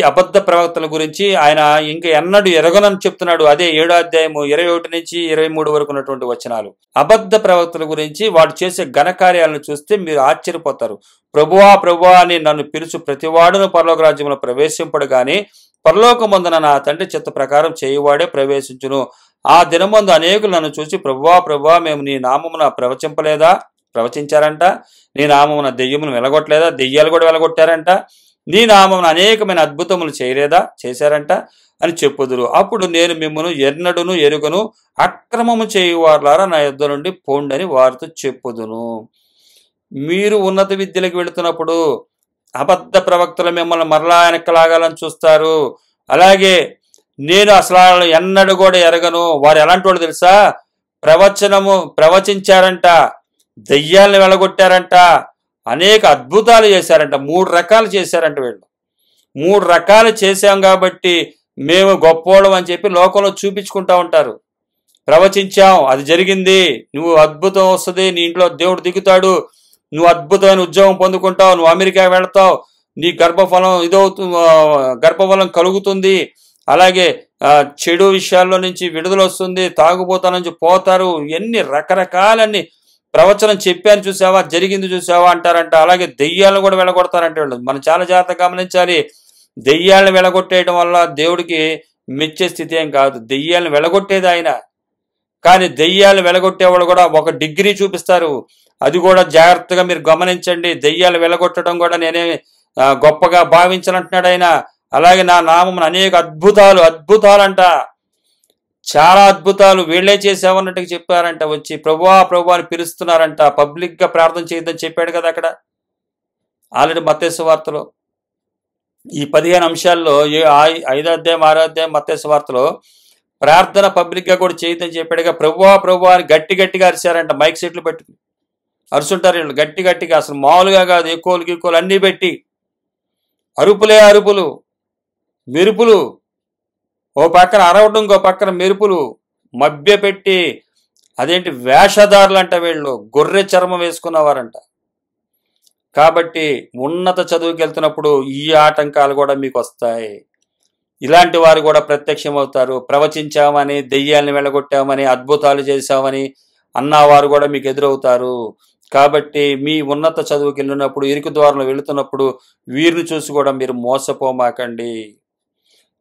అబద్ధ ప్రవక్తల గురించి ఆయన ఇంకా ఎన్నడూ ఎరగనని చెప్తున్నాడు. అదే 7వ అధ్యాయము 21 నుంచి 23 వరకు ఉన్నటువంటి వచనాలు. అబద్ధ ప్రవక్తల గురించి వాడు చేసే ఘనకార్యాలను చూస్తే మీరు ఆశ్చర్యపోతారు. ప్రభువా ప్రభువా అని నన్ను పిలుచు ప్రతివాడును పరలోక రాజ్యంలో ప్రవేశింపడు గాని పరలోకమందున నా తండ్రి చిత్త ప్రకారం చేయువాడే ప్రవేశించును. ఆ దినమందు అనేకులు నన్ను చూసి ప్రభువా ప్రభువా మేము నీ నామమున ప్రవచించారంట. నీ నామమున దెయ్యమును వెలగొట్టలేదా? దెయ్యాలు కూడా వెలగొట్టారంట. నీ నామమున అనేకమైన అద్భుతములు చేశారంట అని చెప్పుదురు. అప్పుడు నేను మిమ్మను ఎన్నడూను ఎరుగను, అక్రమము చేయువారులారా నా యొద్ద నుండి పోండని వారితో చెప్పుదును. మీరు ఉన్నత విద్యలకు వెళుతున్నప్పుడు అబద్ధ ప్రవక్తలు మిమ్మల్ని మరలా వెనక్కలాగాలని చూస్తారు. అలాగే నేను అసలు ఎన్నడూ కూడా ఎరగను. వారు ఎలాంటి వాళ్ళు తెలుసా? ప్రవచించారంట, దెయ్యాలను వెలగొట్టారంట, అనేక అద్భుతాలు చేశారంట. 3 రకాలు చేశారంట. వీళ్ళు 3 రకాలు చేశాం కాబట్టి మేము గొప్పోళ్ళం అని చెప్పి లోకంలో చూపించుకుంటా ఉంటారు. ప్రవచించాం, అది జరిగింది, నువ్వు అద్భుతం వస్తుంది, నీ ఇంట్లో దేవుడు దిగుతాడు, నువ్వు అద్భుతమైన ఉద్యోగం పొందుకుంటావు, నువ్వు అమెరికా వెళతావు, నీ గర్భఫలం కలుగుతుంది, అలాగే చెడు విషయాల్లో నుంచి విడుదల వస్తుంది, తాగుబోతా నుంచి పోతారు, ఎన్ని రకరకాలన్నీ ప్రవచనం చెప్పాను చూసావా, జరిగింది చూసావా అంటారంట. అలాగే దెయ్యాలను కూడా వెళ్ళగొడతారంటే వాళ్ళు. మనం చాలా జాగ్రత్తగా గమనించాలి. దెయ్యాలను వెళ్ళగొట్టేయడం వల్ల దేవుడికి మెచ్చే స్థితి ఏం కాదు. దెయ్యాలను వెళ్ళగొట్టేది ఆయన. కానీ దెయ్యాలు వెలగొట్టేవాళ్ళు కూడా ఒక డిగ్రీ చూపిస్తారు. అది కూడా జాగ్రత్తగా మీరు గమనించండి. దెయ్యాలు వెలగొట్టడం కూడా నేనే గొప్పగా భావించాలంటున్నాడు ఆయన. అలాగే నా నామమున అనేక అద్భుతాలంట, చాలా అద్భుతాలు వీళ్లే చేసామన్నట్టుగా చెప్పారంట. వచ్చి ప్రభువా ప్రభువా అని పిలుస్తున్నారంట. పబ్లిక్ గా ప్రార్థన చేయొద్దని చెప్పాడు కదా అక్కడ ఆల్రెడీ మత్తయి సువార్తలో. ఈ 15 అంశాల్లో 5వ అధ్యాయం 6వ అధ్యాయం మత్తయి సువార్తలో ప్రార్థన పబ్లిక్ గా కూడా చేయొద్దని చెప్పాడుగా. ప్రభువా ప్రభువా అని గట్టిగా అరిశారంట. మైక్ సెట్లు పెట్టుకుని అరుచుంటారు వీళ్ళు గట్టిగా, అసలు మామూలుగా కాదు, ఎక్కువలు అన్నీ పెట్టి అరుపులు, మెరుపులు, ఓ పక్కన అరవడం, ఇంకో పక్కన మెరుపులు మభ్య పెట్టి, అదేంటి వేషధారులు అంట వీళ్ళు, గొర్రె చర్మం వేసుకున్నవారంట. కాబట్టి ఉన్నత చదువుకి వెళ్తున్నప్పుడు ఈ ఆటంకాలు కూడా మీకు వస్తాయి. ఇలాంటి వారు కూడా ప్రత్యక్షమవుతారు. ప్రవచించామని, దెయ్యాలను వెళ్ళగొట్టామని, అద్భుతాలు చేశామని అన్నవారు కూడా మీకు ఎదురవుతారు. కాబట్టి మీ ఉన్నత చదువుకి వెళ్ళినప్పుడు, ఇరుకు ద్వారంలో వెళుతున్నప్పుడు వీరిని చూసి కూడా మీరు మోసపోమాకండి.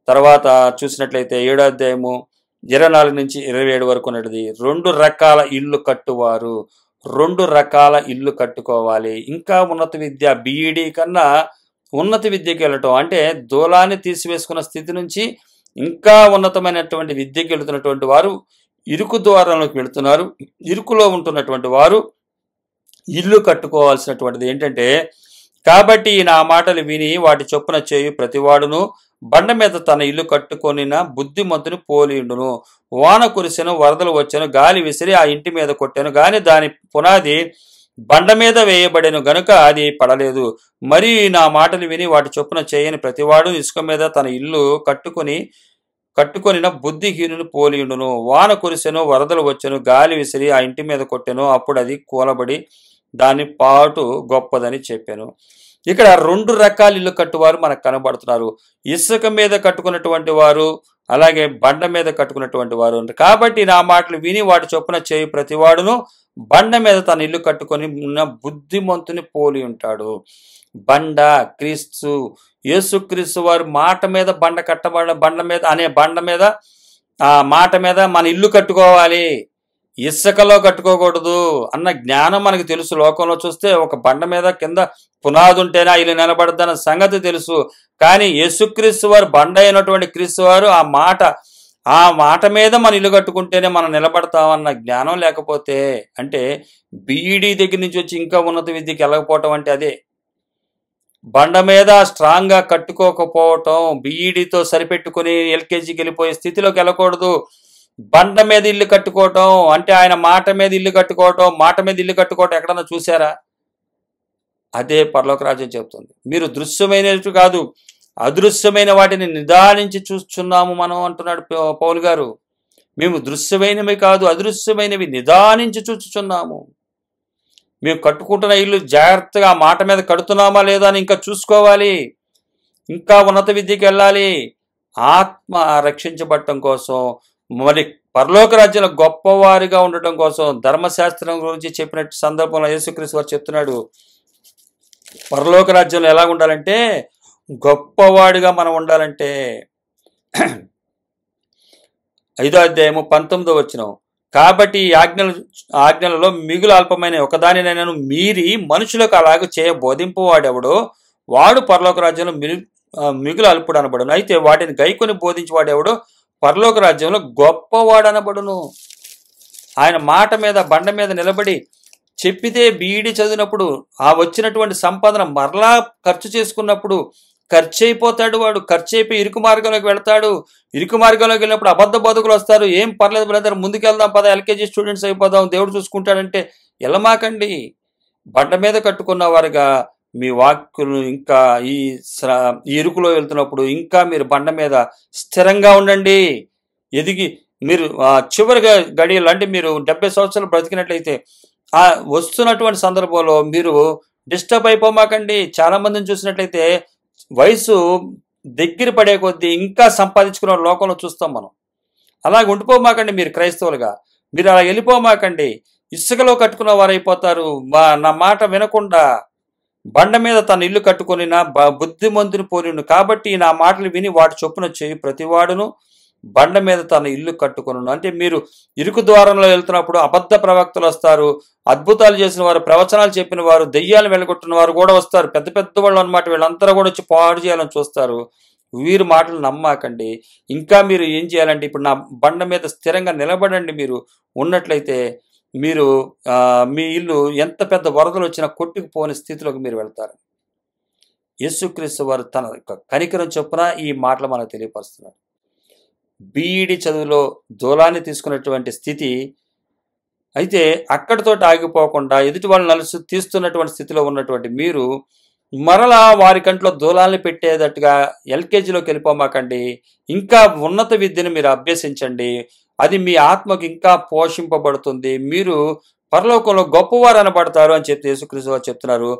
తర్వాత చూసినట్లయితే 7వ అధ్యాయము 24 నుంచి 27 వరకు ఉన్నది. 2 రకాల ఇల్లు కట్టువారు, 2 రకాల ఇల్లు కట్టుకోవాలి. ఇంకా ఉన్నత విద్య, బీఈడీ కన్నా ఉన్నత విద్యకి వెళ్ళటం అంటే దూలాన్ని తీసివేసుకున్న స్థితి నుంచి ఇంకా ఉన్నతమైనటువంటి విద్యకి వెళుతున్నటువంటి వారు ఇరుకు ద్వారంలోకి వెళుతున్నారు. ఇరుకులో ఉంటున్నటువంటి వారు ఇల్లు కట్టుకోవాల్సినటువంటిది ఏంటంటే, కాబట్టి నా మాటలు విని వాటి చొప్పున చేయు ప్రతివాడును బండ మీద తన ఇల్లు కట్టుకొనిన బుద్ధిమంతుని పోలియుండును. వాన కురిసెను, వరదలు వచ్చెను, గాలి విసిరి ఆ ఇంటి మీద కొట్టెను, గాని దాని పునాది బండ మీద వేయబడెను గనుక అది పడలేదు. మరి నా మాటలు విని వాటి చొప్పున చేయని ప్రతివాడు ఇసుక మీద తన ఇల్లు కట్టుకొనిన బుద్ధిహీనుని పోలియుండును. వాన కురిసెను, వరదలు వచ్చెను, గాలి విసిరి ఆ ఇంటి మీద కొట్టెను, అప్పుడు అది కూలబడి దాని పాటు గొప్పదని చెప్పాను. ఇక్కడ 2 రకాల ఇల్లు కట్టువారు మనకు కనబడుతున్నారు. ఇసుక మీద కట్టుకున్నటువంటి వారు, అలాగే బండ మీద కట్టుకున్నటువంటి వారు. కాబట్టి నా మాటలు విని వాటి చొప్పున చేయు ప్రతివాడును బండ మీద తన ఇల్లు కట్టుకొని ఉన్న బుద్ధిమంతుని పోలి ఉంటాడు. బండ క్రీస్తు, యేసుక్రీస్తు వారు మాట మీద బండ మీద ఆ మాట మీద మన ఇల్లు కట్టుకోవాలి, ఇసుకలో కట్టుకోకూడదు అన్న జ్ఞానం మనకు తెలుసు. లోకంలో చూస్తే ఒక బండ మీద కింద పునాది ఉంటేనే ఇల్లు నిలబడద్దన్న సంగతి తెలుసు. కానీ యేసుక్రీస్తు వారు బండ అయినటువంటి క్రీస్తు వారు ఆ మాట మీద మన ఇల్లు కట్టుకుంటేనే మనం నిలబడతామన్న జ్ఞానం లేకపోతే, అంటే బీఈడీ దగ్గర నుంచి వచ్చి ఇంకా ఉన్నత విద్యకి వెళ్ళకపోవటం అంటే అదే. బండ మీద స్ట్రాంగ్ గా కట్టుకోకపోవటం, బీఈడీతో సరిపెట్టుకుని ఎల్కేజీకి వెళ్ళిపోయే స్థితిలోకి వెళ్ళకూడదు. బండ మీద ఇల్లు కట్టుకోవటం అంటే ఆయన మాట మీద ఇల్లు కట్టుకోవటం ఎక్కడన్నా చూసారా? అదే పరలోక రాజ్యం చెప్తుంది. మీరు దృశ్యమైనట్టు కాదు, అదృశ్యమైన వాటిని నిదానించి చూస్తున్నాము మనం అంటున్నాడు పౌలు గారు. మేము దృశ్యమైనవి కాదు, అదృశ్యమైనవి నిదానించి చూస్తున్నాము. మేము కట్టుకుంటున్న ఇల్లు జాగ్రత్తగా మాట మీద కడుతున్నామా లేదా అని ఇంకా చూసుకోవాలి. ఇంకా ఉన్నత విద్యకి వెళ్ళాలి. ఆత్మ రక్షించబడటం కోసం, మరి పరలోక రాజ్యంలో గొప్పవారిగా ఉండటం కోసం ధర్మశాస్త్రం గురించి చెప్పిన సందర్భంలో యేసుక్రీస్తు వారు చెప్తున్నాడు, పరలోక రాజ్యంలో ఎలా ఉండాలంటే గొప్పవాడిగా మనం ఉండాలంటే 5వ అధ్యాయము 19వ వచనం, కాబట్టి ఈ ఆజ్ఞలలో మిగులు అల్పమైన ఒకదానినైనాను మీరి మనుషులకు అలాగ చేయ బోధింపువాడెవడో వాడు పరలోక రాజ్యంలో మిగులు అల్పుడు అనబడును. అయితే వాటిని గైకొని బోధించేవాడెవడో పరలోక రాజ్యంలో గొప్పవాడు అనబడును. ఆయన మాట మీద బండ మీద నిలబడి చెప్పితే బీఈడి చదివినప్పుడు ఆ వచ్చినటువంటి సంపాదన మరలా ఖర్చు చేసుకున్నప్పుడు ఖర్చు అయిపోతాడు. వాడు ఖర్చు అయిపోయి ఇరుకు మార్గంలోకి వెళ్తాడు. ఇరుకు మార్గంలోకి వెళ్ళినప్పుడు అబద్ధ బతుకులు వస్తారు. ఏం పర్లేదు బ్రదర్, ముందుకెళ్దాం పద, ఎల్కేజీ స్టూడెంట్స్ అయిపోదాం, దేవుడు చూసుకుంటాడంటే వెళ్ళమాకండి. బండ మీద కట్టుకున్న వారుగా మీ వాక్కులు ఇంకా ఈ ఇరుకులో వెళ్తున్నప్పుడు ఇంకా మీరు బండ మీద స్థిరంగా ఉండండి. ఎదిగి మీరు చివరిగా గడియలు అంటే మీరు 70 సంవత్సరాలు బ్రతికినట్లయితే ఆ వస్తున్నటువంటి సందర్భంలో మీరు డిస్టర్బ్ అయిపోమాకండి. చాలా మందిని చూసినట్లయితే వయసు దగ్గర పడే కొద్దీ ఇంకా సంపాదించుకున్న లోకంలో చూస్తాం మనం. అలాగే ఉండిపోమాకండి. మీరు క్రైస్తవులుగా మీరు అలా వెళ్ళిపోమాకండి. ఇసుకలో కట్టుకున్న వారు అయిపోతారు. నా మాట వినకుండా బండ మీద తన ఇల్లు కట్టుకొని నా బుద్ధిమంతుని పోలిను కాబట్టి నా మాటలు విని వాటి చొప్పున చేయి ప్రతివాడును బండ మీద తన ఇల్లు కట్టుకొను. అంటే మీరు ఇరుకు ద్వారంలో వెళ్తున్నప్పుడు అబద్ధ ప్రవక్తలు వస్తారు, అద్భుతాలు చేసిన వారు, ప్రవచనాలు చెప్పిన వారు, దెయ్యాలు వెళ్ళగొట్టిన వారు కూడా వస్తారు. పెద్ద పెద్ద వాళ్ళు అనమాట. వీళ్ళంతా కూడా వచ్చి పాడు చేయాలని చూస్తారు. వీరి మాటలు నమ్మాకండి. ఇంకా మీరు ఏం చేయాలంటే ఇప్పుడు నా బండ మీద స్థిరంగా నిలబడండి. మీరు ఉన్నట్లయితే మీరు మీ ఇల్లు ఎంత పెద్ద వరదలు వచ్చినా కొట్టుకుపోని స్థితిలోకి మీరు వెళ్తారు. యేసుక్రీస్తు వారు తన కనికరం చొప్పున ఈ మాటలు మనకు తెలియపరుస్తున్నారు. బీఈడి చదువులో దూలాన్ని తీసుకున్నటువంటి స్థితి అయితే అక్కడితో ఆగిపోకుండా ఎదుటి వాళ్ళు తీస్తున్నటువంటి స్థితిలో ఉన్నటువంటి మీరు మరలా వారి కంట్లో దూలాన్ని పెట్టేటట్టుగా ఎల్కేజీలోకి వెళ్ళిపోమాకండి. ఇంకా ఉన్నత విద్యను మీరు అభ్యసించండి. అది మీ ఆత్మకు ఇంకా పోషింపబడుతుంది. మీరు పరలోకంలో గొప్పవారు అనబడతారు అని చెప్పి యేసుక్రీస్తు వారు చెప్తున్నారు.